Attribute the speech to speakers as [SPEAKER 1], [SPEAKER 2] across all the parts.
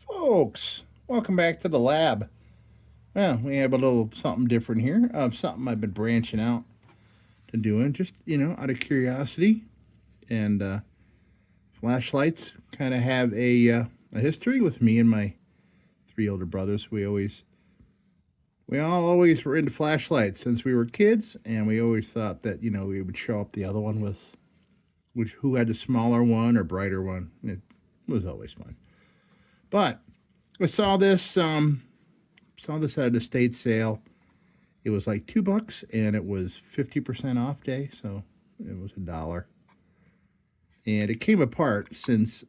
[SPEAKER 1] Folks, welcome back to the lab. Well, we have a little something different here of something I've been branching out to doing, just out of curiosity. And flashlights kind of have a history with me and my three older brothers. We all always were into flashlights since we were kids, and we always thought that we would show up the other one with which who had the smaller one or brighter one. It was always fun. But I saw this at an estate sale. It was like $2 and it was 50% off day, so it was $1. And it came apart since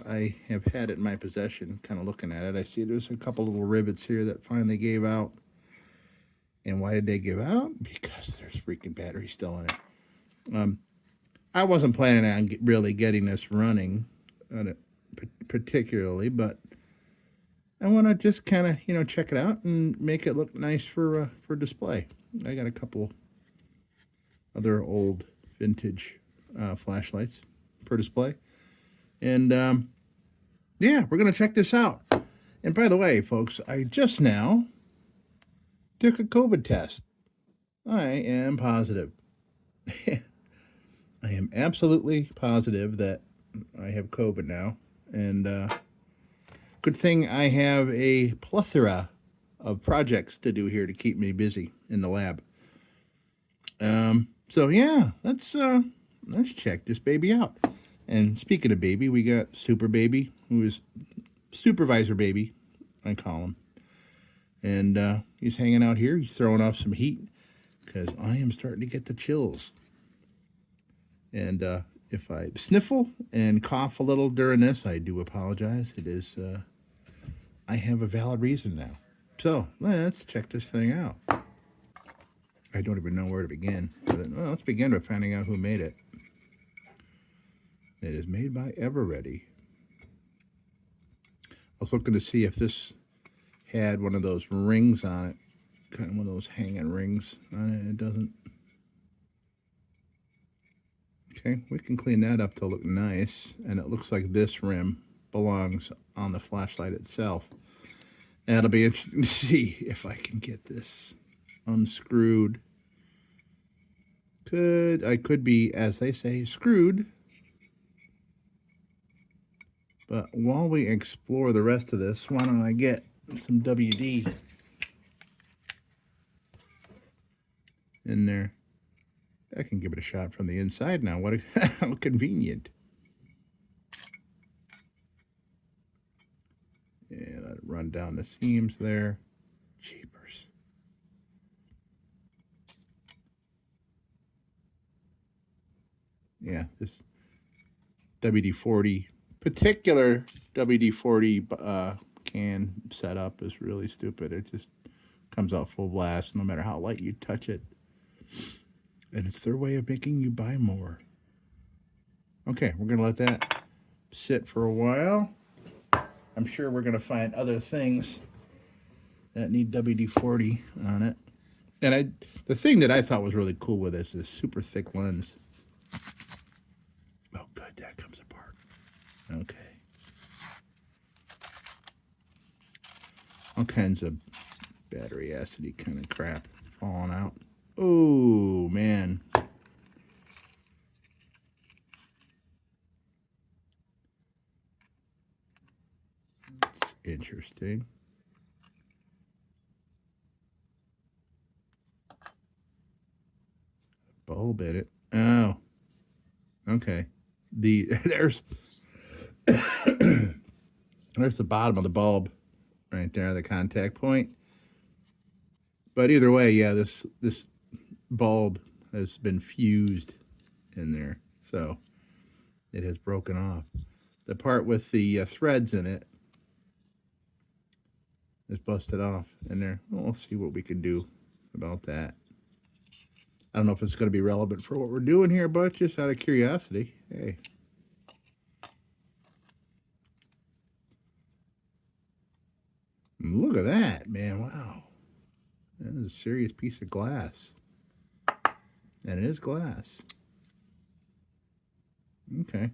[SPEAKER 1] I have had it in my possession, kind of looking at it. I see there's a couple little rivets here that finally gave out. And why did they give out? Because there's freaking battery still in it. I wasn't planning on really getting this running on it particularly, but I want to just kind of check it out and make it look nice for display. I got a couple other old vintage flashlights for display, and yeah, we're gonna check this out. And by the way, folks, I just now took a COVID test. I am positive. I am absolutely positive that I have COVID now, and good thing I have a plethora of projects to do here to keep me busy in the lab. So yeah, let's check this baby out. And speaking of baby, we got Super Baby, who is Supervisor Baby, I call him. And he's hanging out here. He's throwing off some heat because I am starting to get the chills. And if I sniffle and cough a little during this, I do apologize. It is, I have a valid reason now. So let's check this thing out. I don't even know where to begin. Well, let's begin by finding out who made it. It is made by Everready. I was looking to see if this had one of those rings on it, kind of one of those hanging rings on it. It doesn't. Okay, we can clean that up to look nice, and it looks like this rim belongs on the flashlight itself. And it'll be interesting to see if I can get this unscrewed. I could be, as they say, screwed. But while we explore the rest of this, why don't I get some WD in there? I can give it a shot from the inside now. How convenient. Yeah, let it run down the seams there. Jeepers. Yeah, this WD-40, particular WD-40 can setup is really stupid. It just comes out full blast no matter how light you touch it. And it's their way of making you buy more. Okay, we're going to let that sit for a while. I'm sure we're going to find other things that need WD-40 on it. And the thing that I thought was really cool with this is super thick lens. Oh, good, that comes apart. Okay. All kinds of battery acidy kind of crap falling out. Oh, man. That's interesting. Bulb in it. Oh. Okay. There's there's the bottom of the bulb right there, the contact point. But either way, yeah, this bulb has been fused in there, so it has broken off. The part with the threads in it is busted off in there. Well, we'll see what we can do about that. I don't know if it's going to be relevant for what we're doing here, but just out of curiosity, hey. Look at that, man. Wow. That is a serious piece of glass. And it is glass. Okay.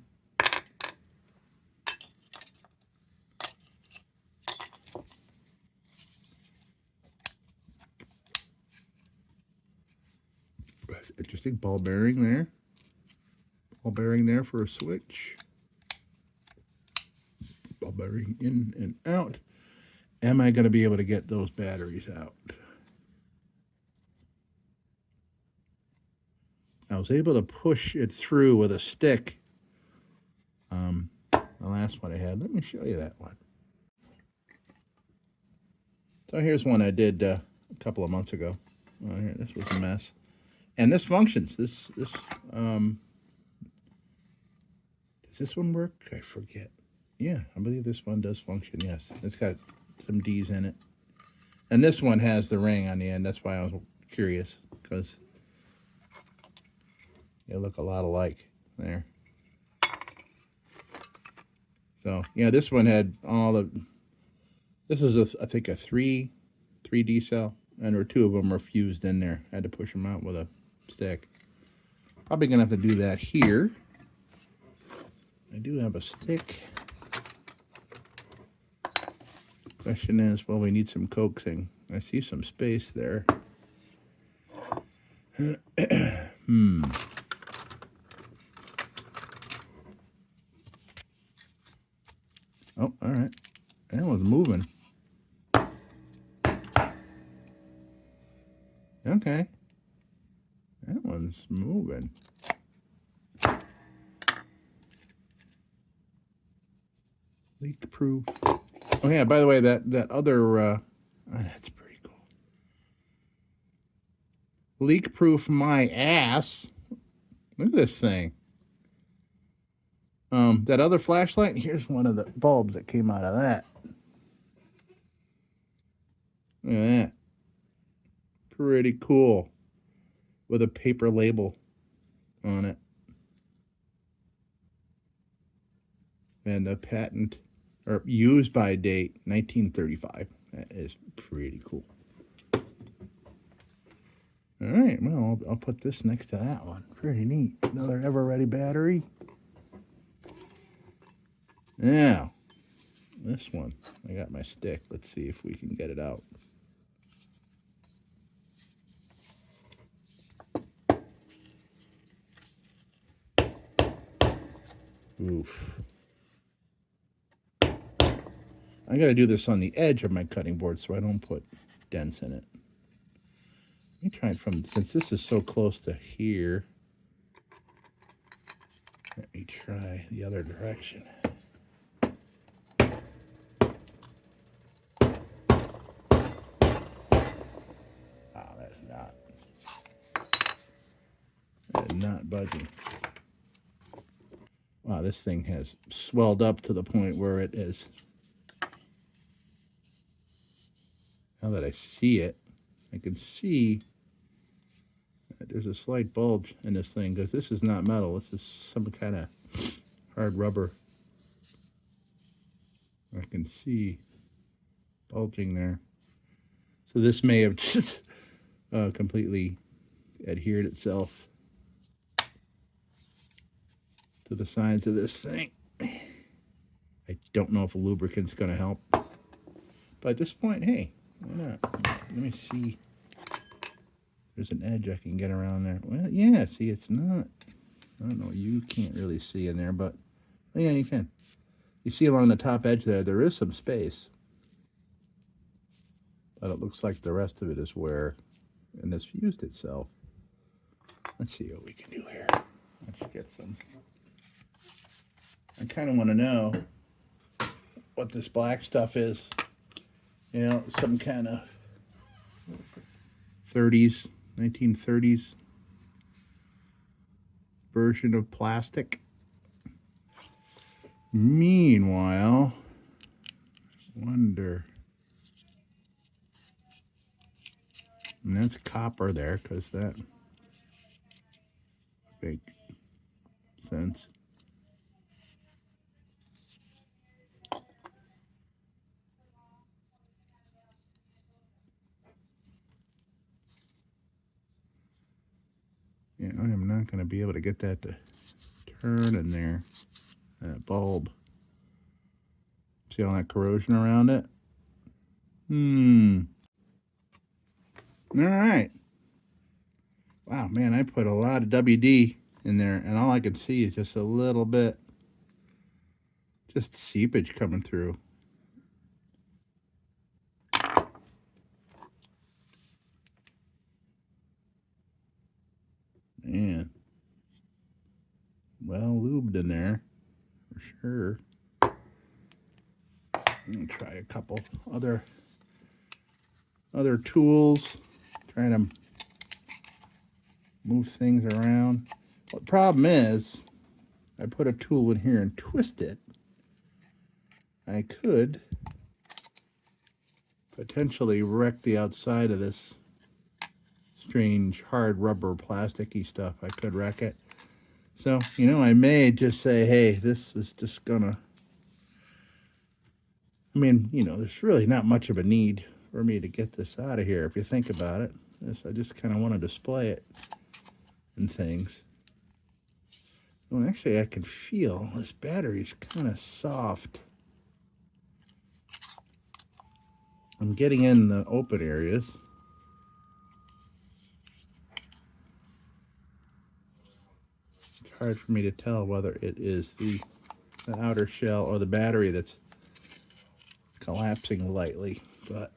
[SPEAKER 1] That's interesting. Ball bearing there. Ball bearing there for a switch. Ball bearing in and out. Am I going to be able to get those batteries out? I was able to push it through with a stick. The last one I had. Let me show you that one. So here's one I did a couple of months ago. Oh, here, this was a mess. And this functions. Does this one work? I forget. Yeah, I believe this one does function, yes. It's got some D's in it. And this one has the ring on the end. That's why I was curious, because they look a lot alike there. So, yeah, this one had all the... This is, I think, a 3D cell, and there were 2 of them were fused in there. I had to push them out with a stick. Probably going to have to do that here. I do have a stick. Question is, well, we need some coaxing. I see some space there. Oh, all right. That one's moving. Okay. That one's moving. Leak proof. Oh yeah, by the way, that other that's pretty cool. Leak proof my ass. Look at this thing. That other flashlight, here's one of the bulbs that came out of that. Look at that. Pretty cool. With a paper label on it. And the patent, or used by date, 1935. That is pretty cool. All right, well, I'll put this next to that one. Pretty neat. Another ever-ready battery. Now, this one, I got my stick. Let's see if we can get it out. Oof. I got to do this on the edge of my cutting board so I don't put dents in it. Let me try it from, since this is so close to here, let me try the other direction. Oh, that's not budging. Wow, this thing has swelled up to the point where it is. Now that I see it, I can see that there's a slight bulge in this thing, because this is not metal. This is some kind of hard rubber. I can see bulging there. So this may have just completely adhered itself to the sides of this thing. I don't know if a lubricant's going to help. But at this point, hey, why not? Let me see. There's an edge I can get around there. Well, yeah, see, it's not. I don't know, you can't really see in there, but oh, yeah, you can. You see along the top edge there is some space. But it looks like the rest of it is where, and it's fused itself. Let's see what we can do here. Let's get some. I kind of want to know what this black stuff is. You know, some kind of 1930s version of plastic. Meanwhile, wonder. And that's copper there, because that makes sense. Yeah, I am not going to be able to get that to turn in there. That bulb. See all that corrosion around it? All right. Wow, man, I put a lot of WD in there, and all I can see is just a little bit, just seepage coming through. Man, well lubed in there, for sure. Let me try a couple other tools, trying to move things around. Well, the problem is, I put a tool in here and twist it. I could potentially wreck the outside of this strange hard rubber plasticky stuff. I could wreck it. So, I may just say, hey, this is just gonna, there's really not much of a need for me to get this out of here if you think about it. I just kind of want to display it and things. Well, actually, I can feel this battery's kind of soft. I'm getting in the open areas. It's hard for me to tell whether it is the outer shell or the battery that's collapsing lightly, but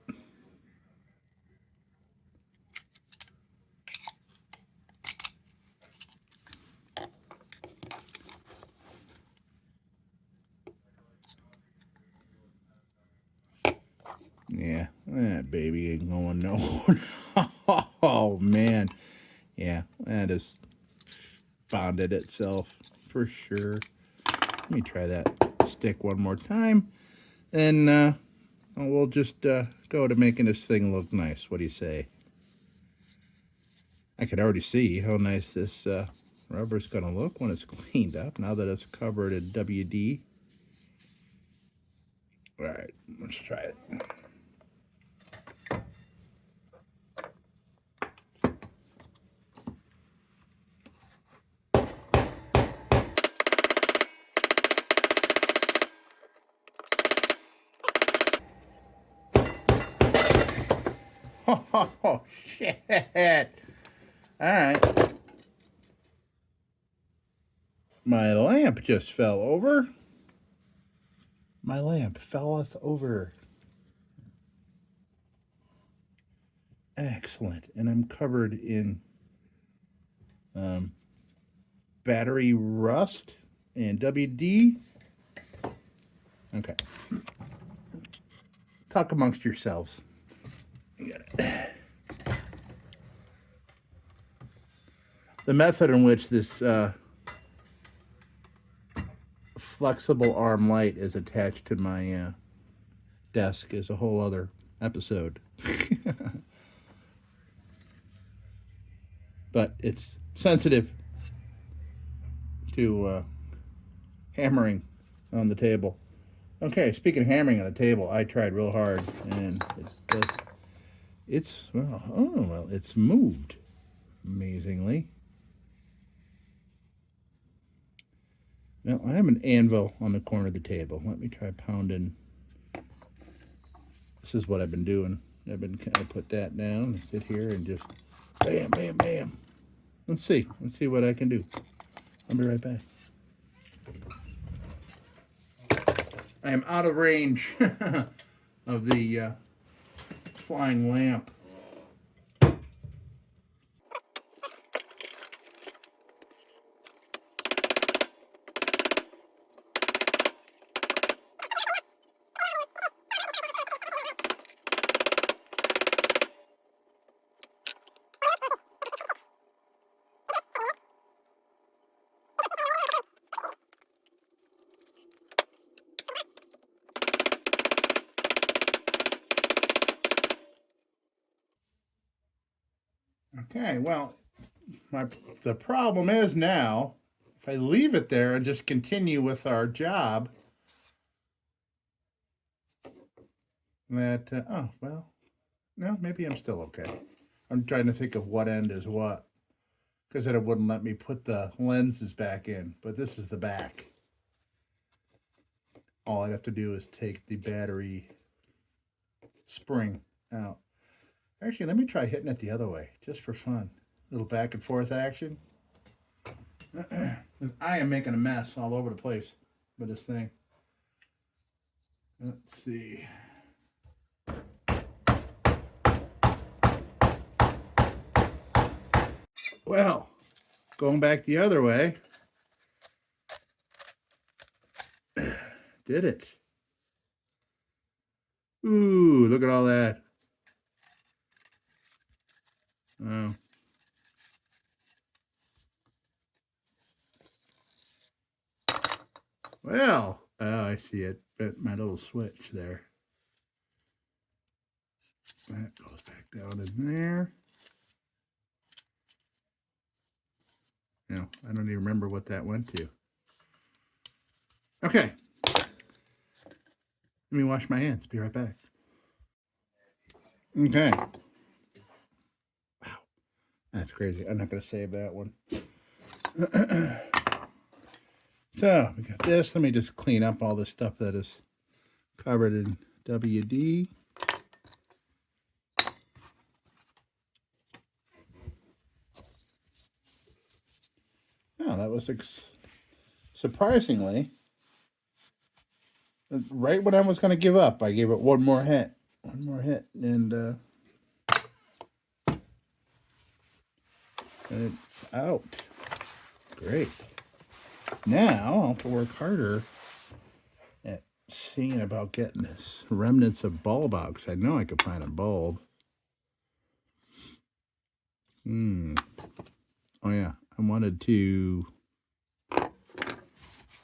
[SPEAKER 1] yeah, that baby ain't going nowhere. Oh man, yeah, that is bonded itself for sure. Let me try that stick one more time, and we'll just go to making this thing look nice. What do you say? I could already see how nice this rubber's going to look when it's cleaned up, now that it's covered in WD. All right, let's try it. Oh, shit. All right. My lamp just fell over. My lamp felleth over. Excellent. And I'm covered in battery rust and WD. Okay. Talk amongst yourselves. The method in which this flexible arm light is attached to my desk is a whole other episode. But it's sensitive to hammering on the table. Okay, speaking of hammering on the table, I tried real hard, and it's moved amazingly. Now, I have an anvil on the corner of the table. Let me try pounding. This is what I've been doing. I've been kind of put that down and sit here and just bam, bam, bam. Let's see what I can do. I'll be right back. I am out of range of the flying lamp. Okay, well, the problem is now, if I leave it there and just continue with our job, that, oh, well, no, maybe I'm still okay. I'm trying to think of what end is what. because then it wouldn't let me put the lenses back in. But this is the back. All I'd have to do is take the battery spring out. Actually, let me try hitting it the other way, just for fun. A little back and forth action. I am making a mess all over the place with this thing. Let's see. Well, going back the other way. Did it. Ooh, look at all that. Oh. Well, oh, I see it. But my little switch there. That goes back down in there. No, I don't even remember what that went to. Okay. Let me wash my hands. Be right back. Okay. Wow. That's crazy. I'm not going to save that one. So, we got this. Let me just clean up all the stuff that is covered in WD. Oh, that was surprisingly, right when I was going to give up, I gave it one more hit. One more hit, and it's out. Great. Now I'll have to work harder at seeing about getting this remnants of bulb out, because I know I could find a bulb. Oh yeah, I wanted to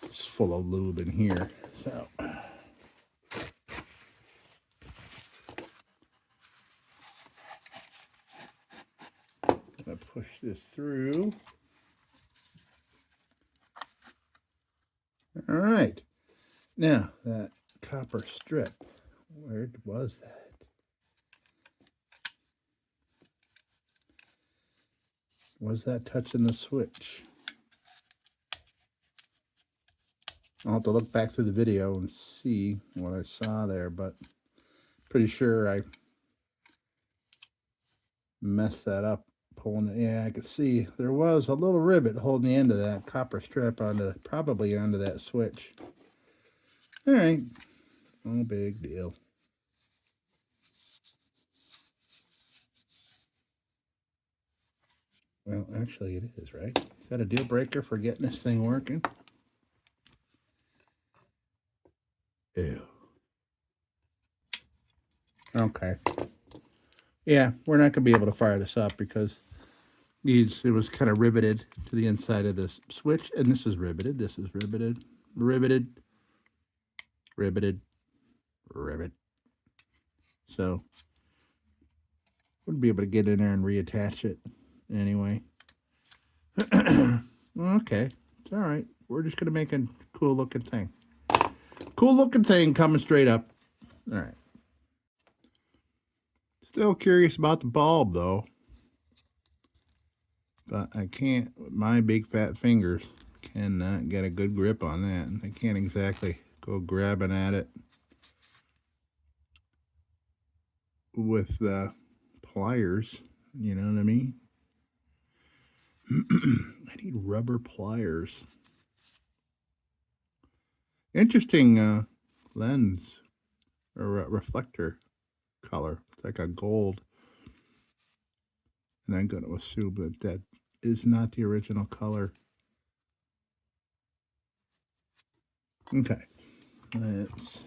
[SPEAKER 1] just full of lube in here, so I'm gonna push this through. All right, now that copper strip, where was that? Was that touching the switch? I'll have to look back through the video and see what I saw there, but pretty sure I messed that up pulling it. Yeah, I could see there was a little rivet holding the end of that copper strip onto, probably onto that switch. All right, no big deal. Well, actually it is, right? Is that a deal breaker for getting this thing working? Ew. Okay. Yeah, we're not going to be able to fire this up because it was kind of riveted to the inside of this switch, and this is riveted, this is riveted, riveted, riveted, rivet. So, wouldn't be able to get in there and reattach it anyway. Okay, it's all right. We're just going to make a cool looking thing. Cool looking thing coming straight up. All right. Still curious about the bulb though. But I can't, with my big fat fingers, cannot get a good grip on that. And I can't exactly go grabbing at it with the pliers, you know what I mean? I need rubber pliers. Interesting lens or reflector color. It's like a gold. And I'm going to assume that that is not the original color. Okay. Let's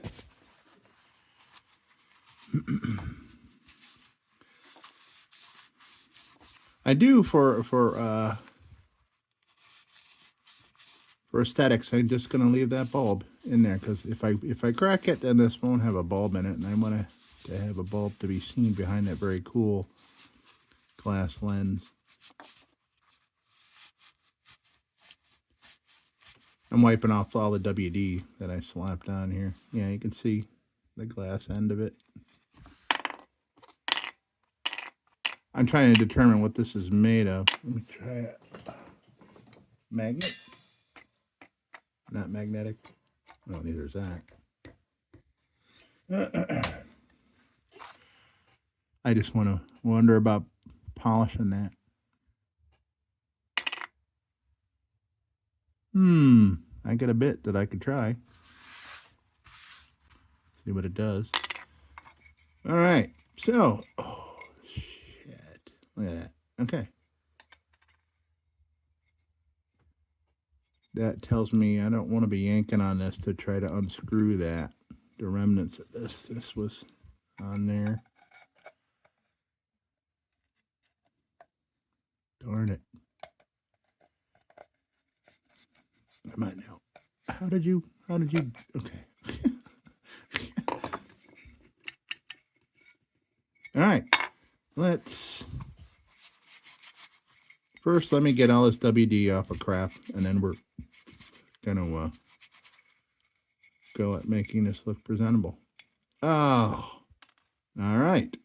[SPEAKER 1] I do for aesthetics. I'm just gonna leave that bulb in there because if I crack it, then this won't have a bulb in it, and I want to have a bulb to be seen behind that very cool glass lens. I'm wiping off all the WD that I slapped on here. Yeah, you can see the glass end of it. I'm trying to determine what this is made of. Let me try it. Magnet? Not magnetic. No, neither is that. I just want to wonder about polishing that. I got a bit that I could try. See what it does. All right. So, oh, shit. Look at that. Okay. That tells me I don't want to be yanking on this to try to unscrew that. The remnants of this. This was on there. Darn it. I might know. How did you, okay. All right. First, let me get all this WD off of crap, and then we're going to go at making this look presentable. Oh, all right.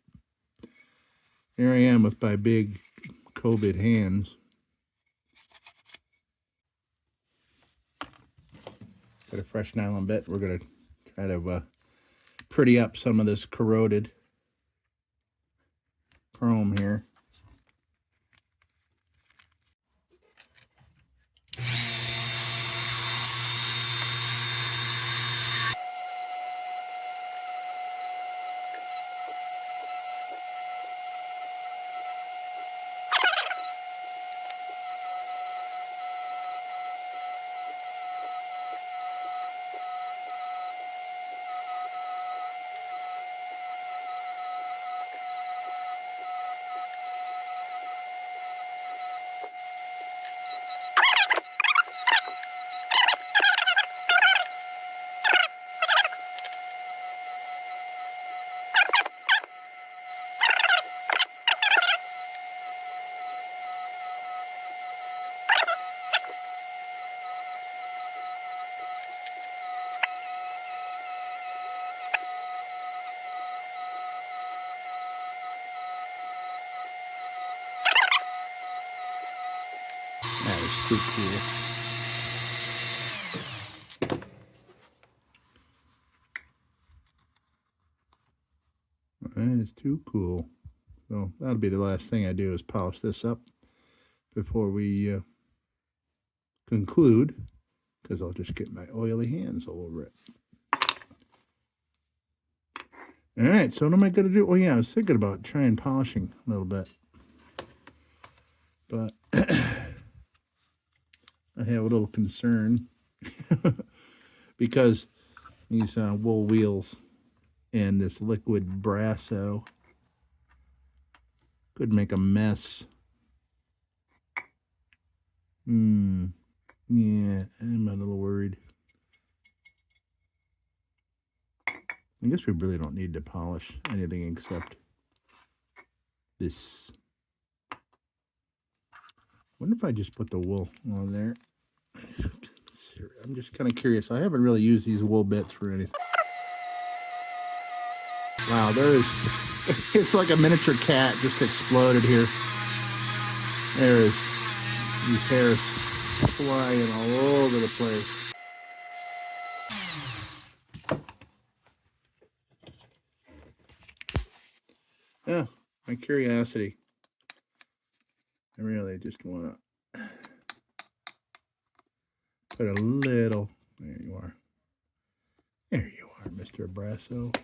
[SPEAKER 1] Here I am with my big COVID hands. Got a fresh nylon bit. We're going to try to pretty up some of this corroded chrome here. That is too cool. That is too cool. So that'll be the last thing I do is polish this up before we conclude, because I'll just get my oily hands all over it. All right, so what am I going to do? Oh, yeah, I was thinking about trying polishing a little bit. But I have a little concern because these wool wheels and this liquid Brasso could make a mess. Yeah, I'm a little worried. I guess we really don't need to polish anything except this. Wonder if I just put the wool on there. I'm just kind of curious. I haven't really used these wool bits for anything. Wow, it's like a miniature cat just exploded here. There's these hairs flying all over the place. Yeah, my curiosity. I really just want to put a little. There you are. There you are, Mr. Brasso.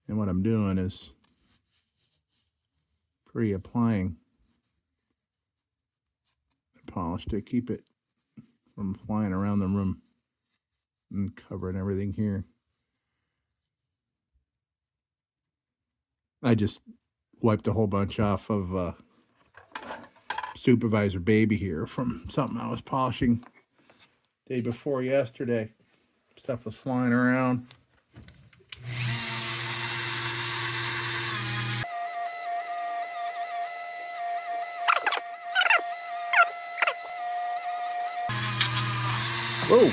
[SPEAKER 1] And what I'm doing is pre-applying the polish to keep it from flying around the room and covering everything here. I just wiped a whole bunch off of Supervisor Baby here from something I was polishing day before yesterday. Stuff was flying around. Whoa!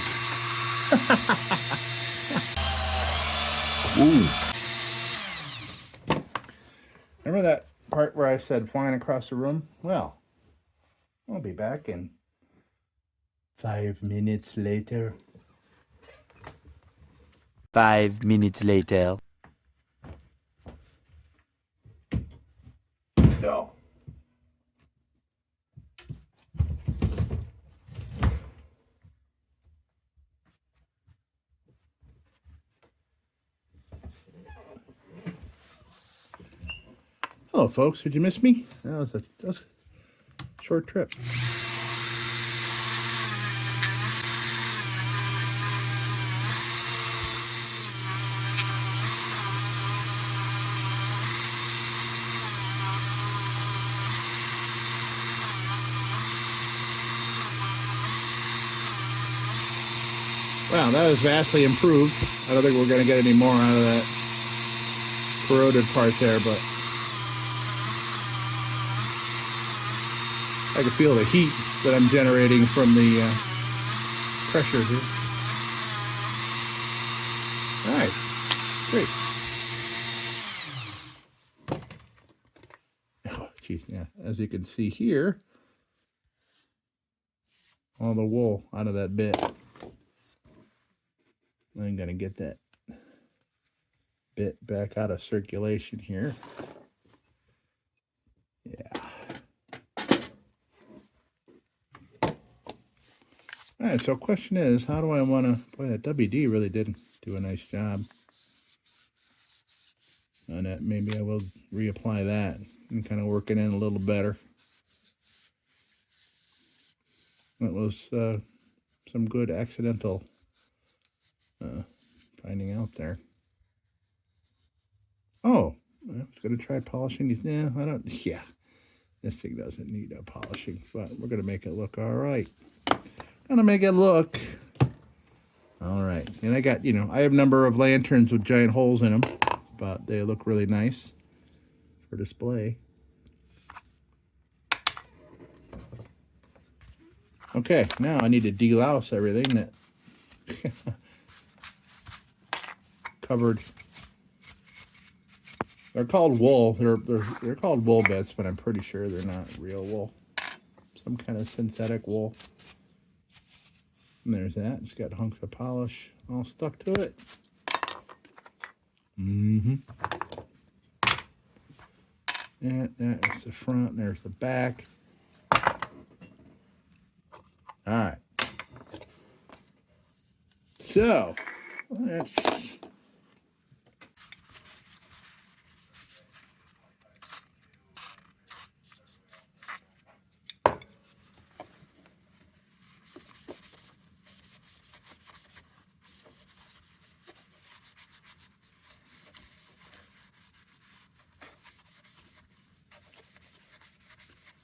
[SPEAKER 1] Remember that part where I said flying across the room? Well, I'll be back in 5 minutes later.
[SPEAKER 2] 5 minutes later.
[SPEAKER 1] So. Hello, folks. Did you miss me? That was a short trip. Wow, that is vastly improved. I don't think we're going to get any more out of that corroded part there, but I can feel the heat that I'm generating from the pressure here. All right, great. Oh, geez, yeah. As you can see here, all the wool out of that bit. I'm going to get that bit back out of circulation here. Yeah. All right, so question is, how do I want to... Boy, that WD really did do a nice job on that. Maybe I will reapply that and kind of work it in a little better. That was some good accidental finding out there. Oh, I was going to try polishing these. Yeah, I don't... Yeah, this thing doesn't need a polishing, but we're going to make it look all right. Gonna make it look all right. And I got, I have a number of lanterns with giant holes in them, but they look really nice for display. Okay, now I need to delouse everything that covered. They're called wool. They're called wool bits, but I'm pretty sure they're not real wool. Some kind of synthetic wool. And there's that. It's got hunks of polish all stuck to it. Mm-hmm. And there's the front, and there's the back. All right. So, let's...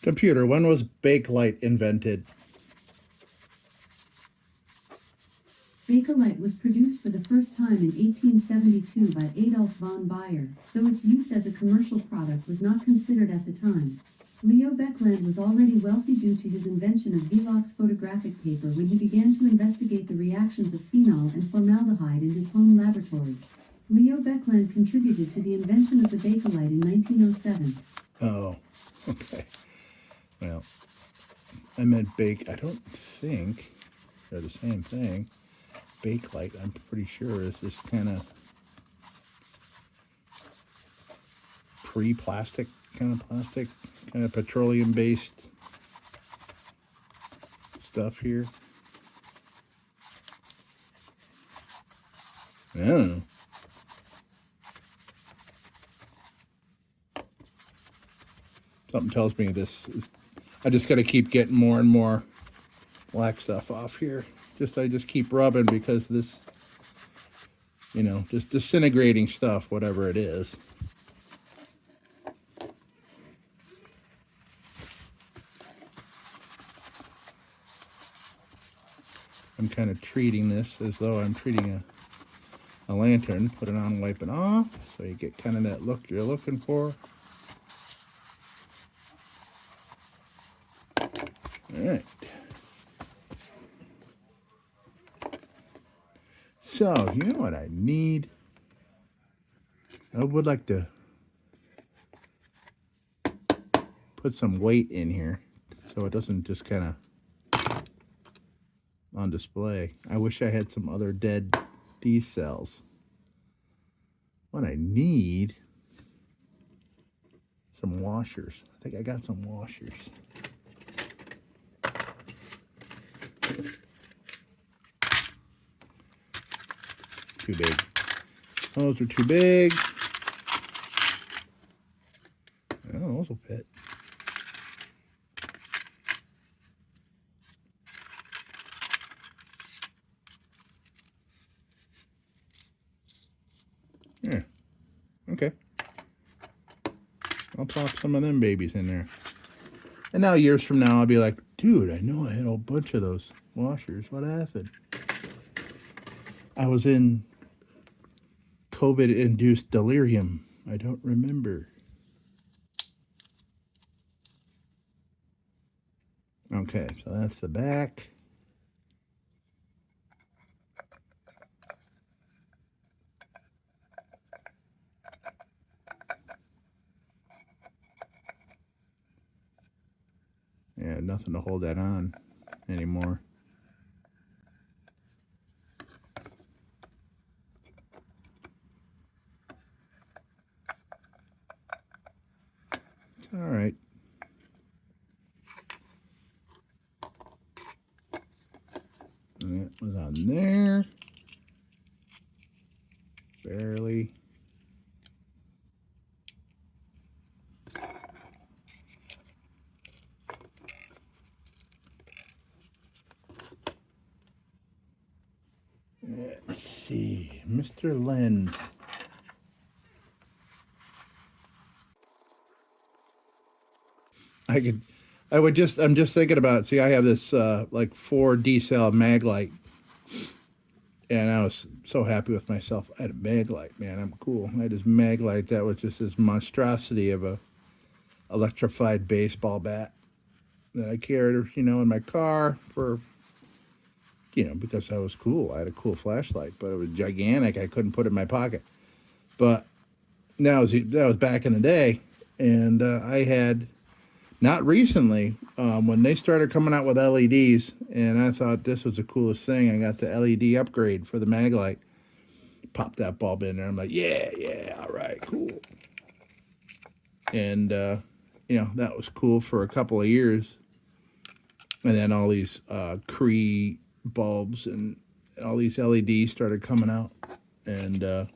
[SPEAKER 1] Computer, when was Bakelite invented?
[SPEAKER 3] Bakelite was produced for the first time in 1872 by Adolf von Baeyer, though its use as a commercial product was not considered at the time. Leo Baekeland was already wealthy due to his invention of Velox photographic paper when he began to investigate the reactions of phenol and formaldehyde in his home laboratory. Leo Baekeland contributed to the invention of the Bakelite in 1907.
[SPEAKER 1] Oh, okay. Well, I meant bake. I don't think they're the same thing. Bakelite, I'm pretty sure, is this kind of pre-plastic kind of plastic, kind of petroleum-based stuff here. I don't know. Something tells me this is, I just got to keep getting more and more black stuff off here. I just keep rubbing because this, just disintegrating stuff, whatever it is. I'm kind of treating this as though I'm treating a lantern. Put it on, wipe it off, so you get kind of that look you're looking for. All right. So, you know what I need? I would like to put some weight in here so it doesn't just kind of on display. I wish I had some other dead D cells. What I need, some washers. I think I got some washers. Too big. Those are too big. Oh, those will fit. Yeah. Okay. I'll pop some of them babies in there. And now years from now, I'll be like, dude, I know I had a bunch of those washers. What happened? I was in COVID-induced delirium. I don't remember. Okay, so that's the back. Yeah, nothing to hold that on anymore. All right. And that was on there. Barely. Let's see. Mr. Lens. I'm just thinking about, see, I have this like 4D cell mag light, and I was so happy with myself. I had a mag light, man, I'm cool. I had this mag light that was just this monstrosity of a electrified baseball bat that I carried, in my car for, because I was cool. I had a cool flashlight, but it was gigantic. I couldn't put it in my pocket. But that was back in the day, and I had, not recently, when they started coming out with LEDs, and I thought this was the coolest thing. I got the LED upgrade for the mag light. Popped that bulb in there. I'm like, yeah, all right, cool. And, that was cool for a couple of years. And then all these Cree bulbs and all these LEDs started coming out. And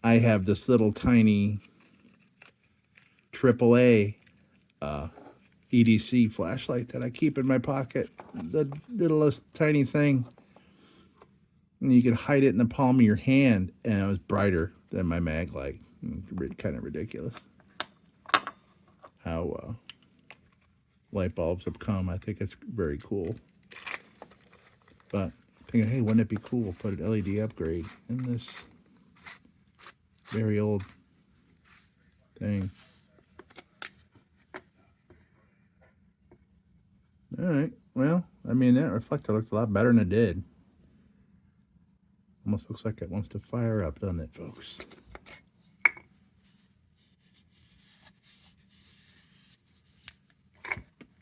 [SPEAKER 1] I have this little tiny AAA EDC flashlight that I keep in my pocket. The littlest tiny thing. And you can hide it in the palm of your hand, and it was brighter than my mag light. Kind of ridiculous how light bulbs have come. I think it's very cool. But thinking, hey, wouldn't it be cool to put an LED upgrade in this very old thing? All right. Well, I mean, that reflector looked a lot better than it did. Almost looks like it wants to fire up, doesn't it, folks?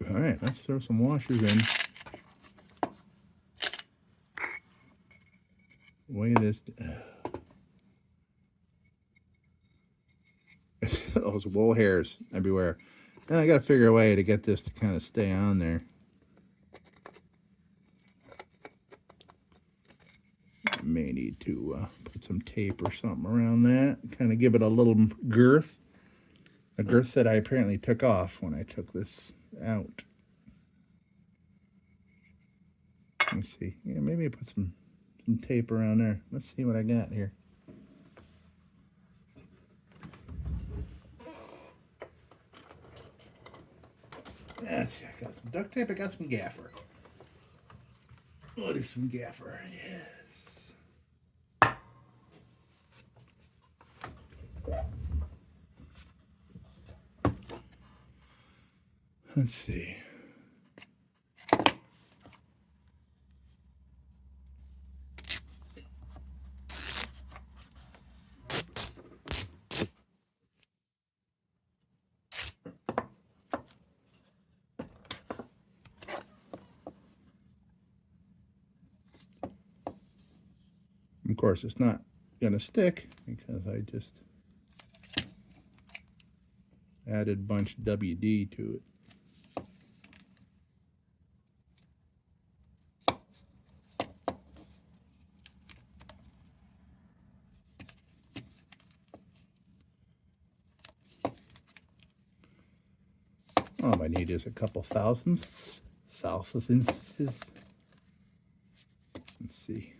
[SPEAKER 1] All right, let's throw some washers in. Weigh this. Those wool hairs everywhere. And I got to figure a way to get this to kind of stay on there. May need to put some tape or something around that. Kind of give it a little girth. A girth that I apparently took off when I took this out. Let me see. Yeah, maybe I put some tape around there. Let's see what I got here. Yes, I got some duct tape. I got some gaffer. Oh, there's some gaffer. Yes. Let's see. course, it's not going to stick because I just added a bunch of WD to it. All I need is a couple thousandths. Let's see.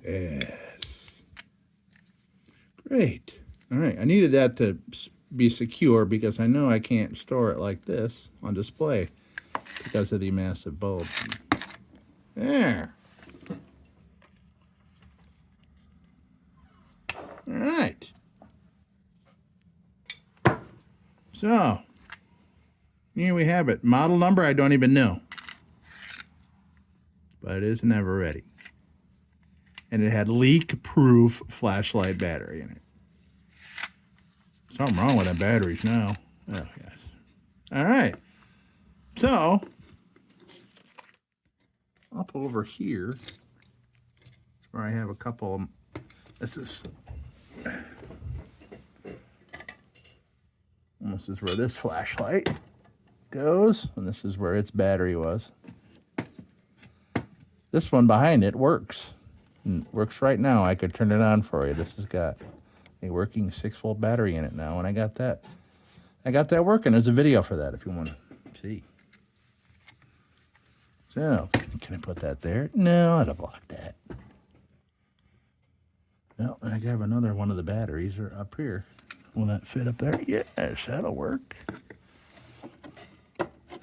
[SPEAKER 1] Yes. Great. All right. I needed that to be secure because I know I can't store it like this on display because of the massive bulb. There. All right. So, here we have it. Model number, I don't even know. But it is never ready. And it had leak-proof flashlight battery in it. Something wrong with the batteries now. Oh, yes. All right. So, up over here, that's where I have a couple. This is where this flashlight goes, and this is where its battery was. This one behind it works. And works right now. I could turn it on for you. This has got a working 6-volt battery in it now, and I got that working. There's a video for that if you want to see. So, can I put that there? No, I'd have blocked that. Well, I have another one of the batteries are up here. Will that fit up there? Yes, that'll work.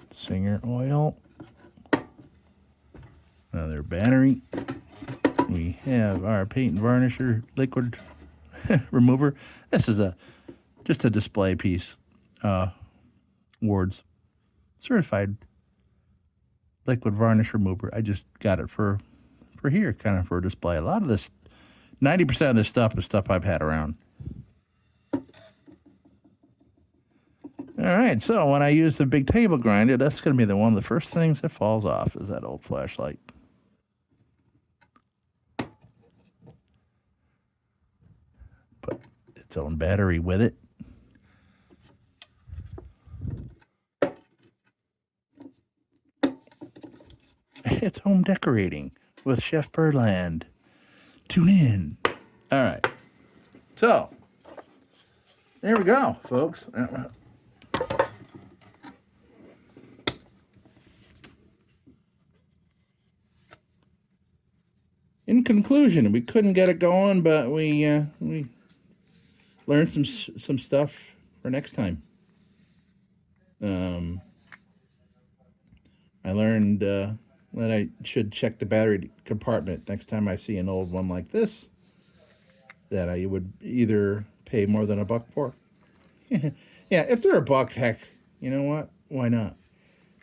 [SPEAKER 1] Singer oil. Another battery. We have our paint and varnisher liquid remover. This is just a display piece. Ward's certified liquid varnish remover. I just got it for here, kind of for display. A lot of this, 90% of this stuff is stuff I've had around. All right, so when I use the big table grinder, that's going to be one of the first things that falls off is that old flashlight. Put its own battery with it. It's home decorating with Chef Birdland. Tune in. All right. So, there we go, folks. In conclusion, we couldn't get it going, but we learned some stuff for next time. I learned that I should check the battery compartment next time I see an old one like this, that I would either pay more than $1 for. Yeah, if they're $1, heck, you know what? Why not?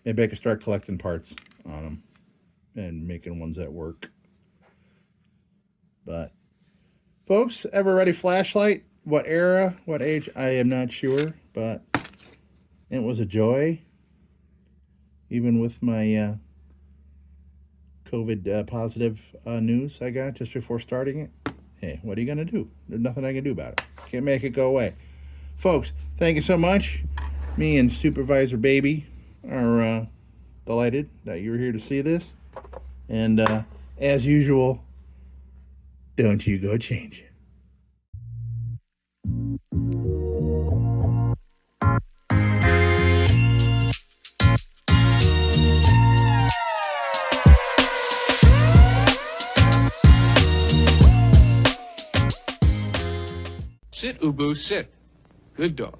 [SPEAKER 1] Maybe I could start collecting parts on them and making ones that work. But, folks, ever ready flashlight? What era, what age? I am not sure, but it was a joy. Even with my COVID positive news I got just before starting it. Hey, what are you going to do? There's nothing I can do about it. Can't make it go away. Folks, thank you so much. Me and Supervisor Baby are delighted that you were here to see this. And as usual, don't you go change it.
[SPEAKER 4] Sit, Ubu, sit. Good dog.